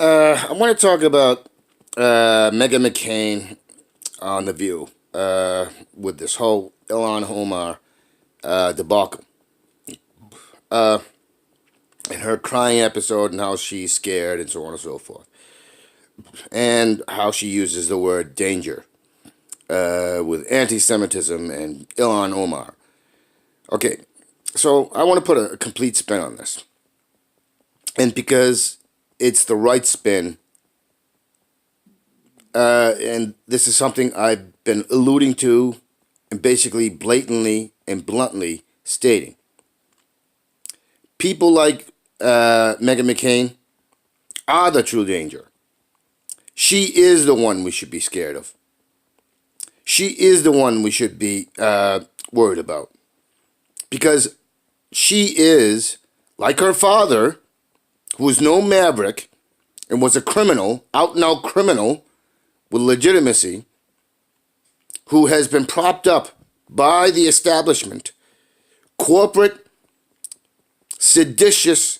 I want to talk about Megan McCain on The View with this whole Ilhan Omar debacle. And her crying episode and how she's scared and so on and so forth. And how she uses the word danger with anti-Semitism and Ilhan Omar. Okay, so I want to put a complete spin on this. And because it's the right spin, and this is something I've been alluding to and basically blatantly and bluntly stating. People like Megan McCain are the true danger. She is the one we should be scared of. She is the one we should be worried about. Because she is, like her father, who was no maverick and was a criminal, out-and-out criminal with legitimacy, who has been propped up by the establishment, corporate, seditious,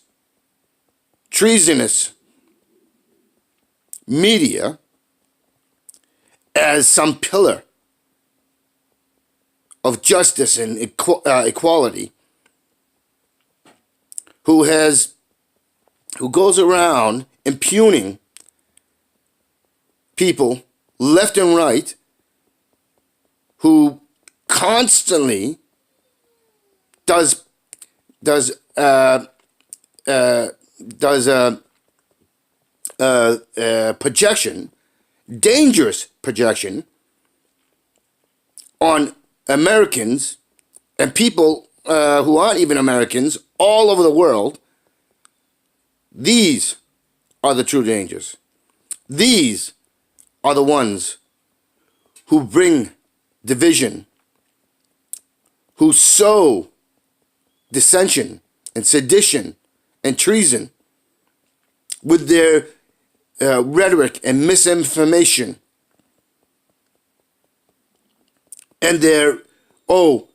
treasonous media as some pillar of justice and equality, who goes around impugning people left and right, who constantly does projection, dangerous projection on Americans and people who aren't even Americans all over the world. These are the true dangers. These are the ones who bring division, who sow dissension and sedition and treason with their rhetoric and misinformation and their, oh,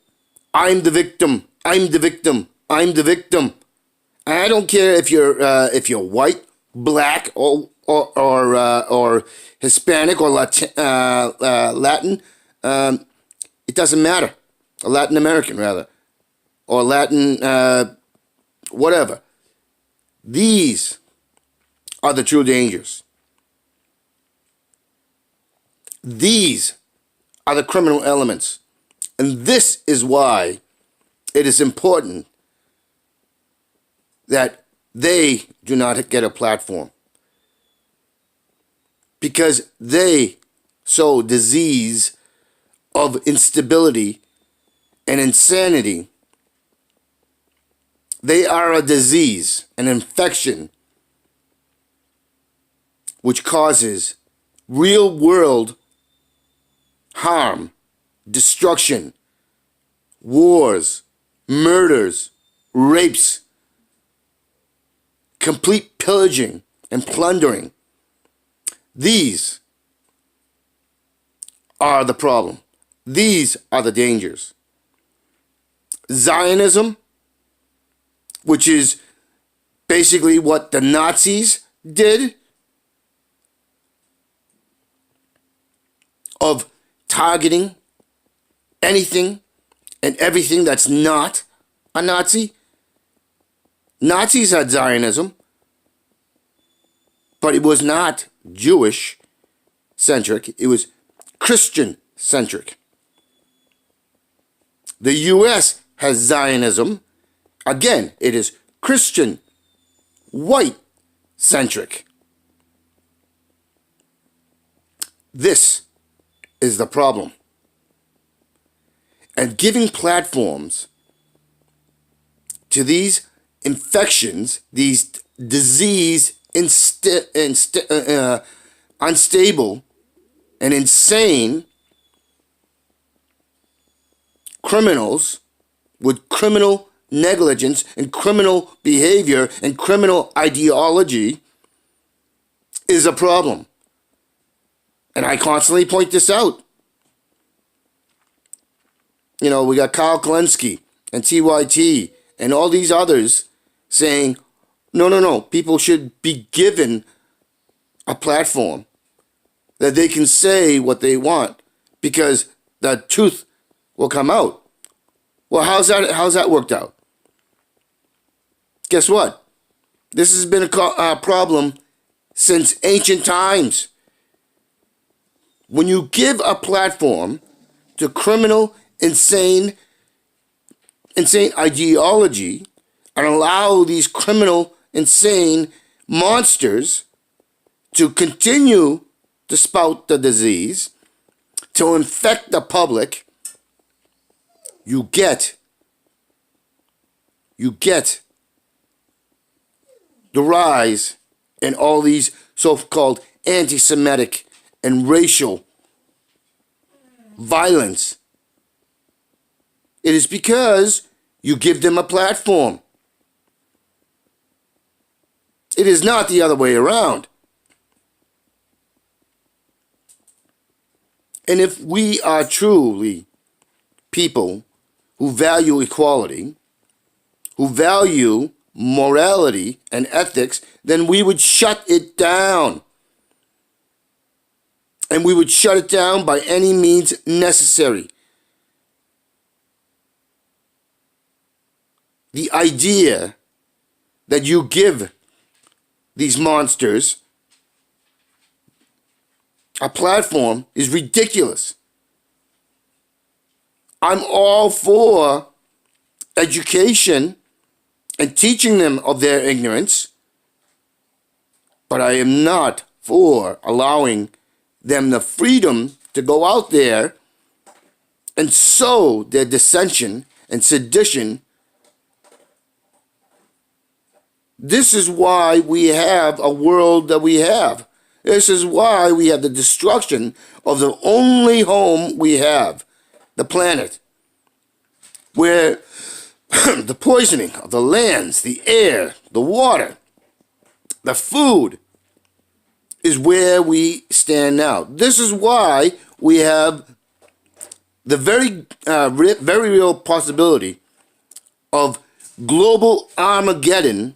I'm the victim, I'm the victim, I'm the victim. I don't care if you're white, black, or Hispanic or Latin. It doesn't matter. Or Latin American rather, or Latin whatever. These are the true dangers. These are the criminal elements, and this is why it is important that they do not get a platform, because they sow disease of instability and insanity. They are a disease, an infection, which causes real world harm, destruction, wars, murders, rapes, complete pillaging and plundering. These are the problem. These are the dangers. Zionism, which is basically what the Nazis did, of targeting anything and everything that's not a Nazi. Nazis had Zionism, but it was not Jewish-centric. It was Christian-centric. The U.S. has Zionism. Again, it is Christian, white-centric. This is the problem. And giving platforms to these infections, these unstable and insane criminals with criminal negligence and criminal behavior and criminal ideology is a problem. And I constantly point this out. You know, we got Kyle Kalensky and TYT and all these others saying, no, people should be given a platform that they can say what they want because the truth will come out. Well, how's that worked out? Guess what? This has been a problem since ancient times. When you give a platform to criminal, insane ideology and allow these criminal, insane monsters to continue to spout the disease, to infect the public, you get the rise in all these so-called anti-Semitic and racial violence. It is because you give them a platform. It is not the other way around. And if we are truly people who value equality, who value morality and ethics, then we would shut it down. And we would shut it down by any means necessary. The idea that you give these monsters a platform is ridiculous. I'm all for education and teaching them of their ignorance, but I am not for allowing them the freedom to go out there and sow their dissension and sedition. This is why we have a world that we have. This is why we have the destruction of the only home we have, the planet, where the poisoning of the lands, the air, the water, the food is where we stand now. This is why we have the very real possibility of global Armageddon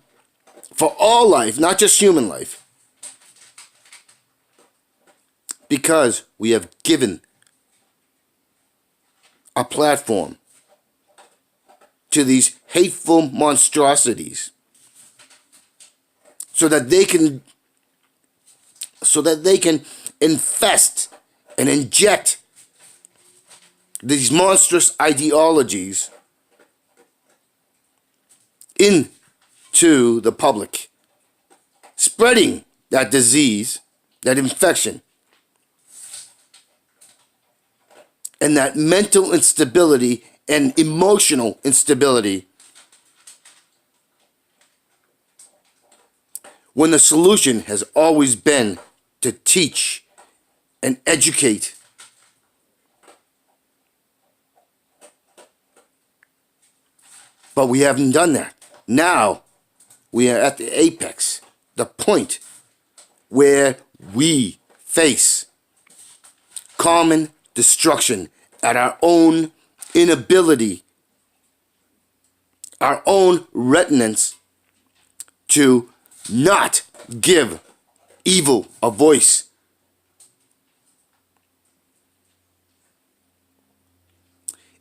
for all life, not just human life. Because we have given a platform to these hateful monstrosities so that they can infest and inject these monstrous ideologies into the public, spreading that disease, that infection, and that mental instability and emotional instability, when the solution has always been to teach and educate. But we haven't done that. Now we are at the apex, the point where we face common destruction at our own inability, our own reticence to not give evil a voice.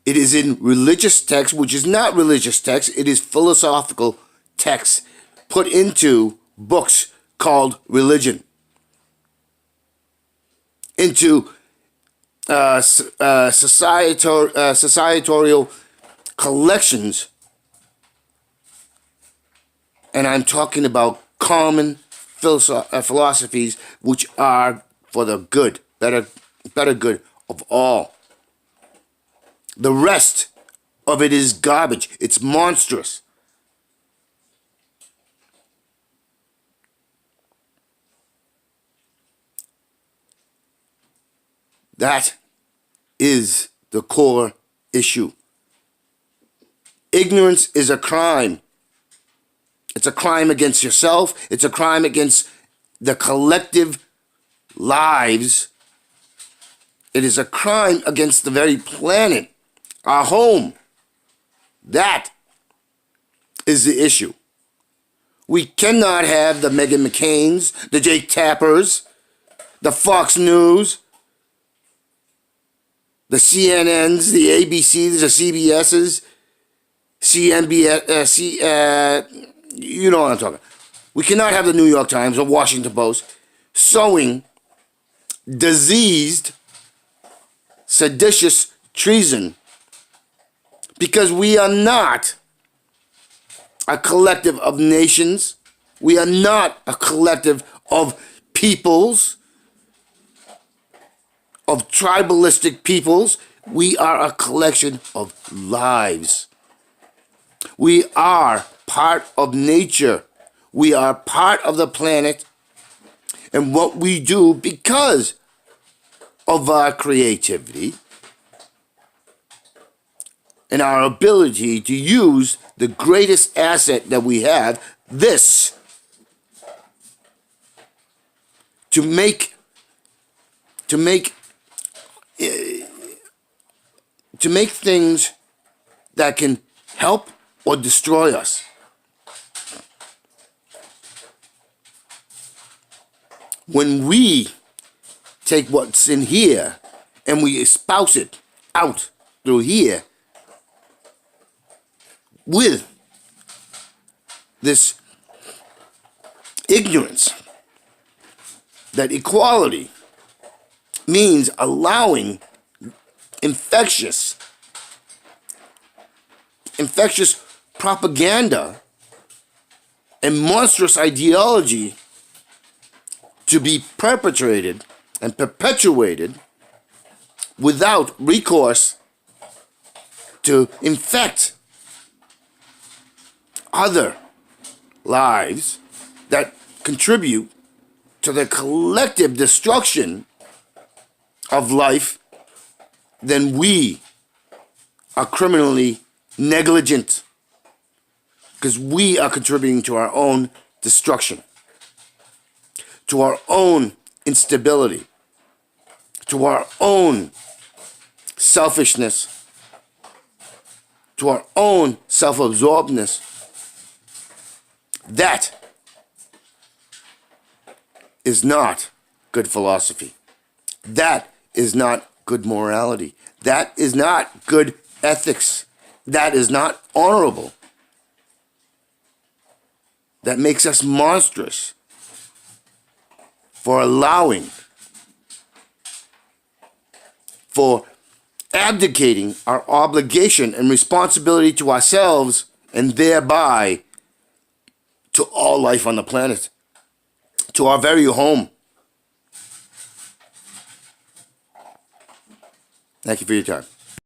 It is in religious text, which is not religious text, it is philosophical text put into books called religion, into societorial collections, and I'm talking about common philosophies which are for the good, better good of all. The rest of it is garbage. It's monstrous. That is the core issue. Ignorance is a crime. It's a crime against yourself. It's a crime against the collective lives. It is a crime against the very planet, our home. That is the issue. We cannot have the Megan McCains, the Jake Tappers, the Fox News, the CNNs, the ABCs, the CBSs, CNBS, you know what I'm talking about. We cannot have the New York Times or Washington Post sowing diseased, seditious treason, because we are not a collective of nations. We are not a collective of peoples, of tribalistic peoples. We are a collection of lives. We are part of nature. We are part of the planet. And what we do because of our creativity and our ability to use the greatest asset that we have, this, to make things that can help or destroy us. When we take what's in here and we espouse it out through here with this ignorance that equality means allowing infectious propaganda and monstrous ideology to be perpetrated and perpetuated without recourse to infect other lives that contribute to the collective destruction of life, then we are criminally negligent, because we are contributing to our own destruction, to our own instability, to our own selfishness, to our own self-absorbedness. That is not good philosophy. That is not good morality. That is not good ethics. That is not honorable. That makes us monstrous for allowing, for abdicating our obligation and responsibility to ourselves and thereby to all life on the planet, to our very home. Thank you for your time.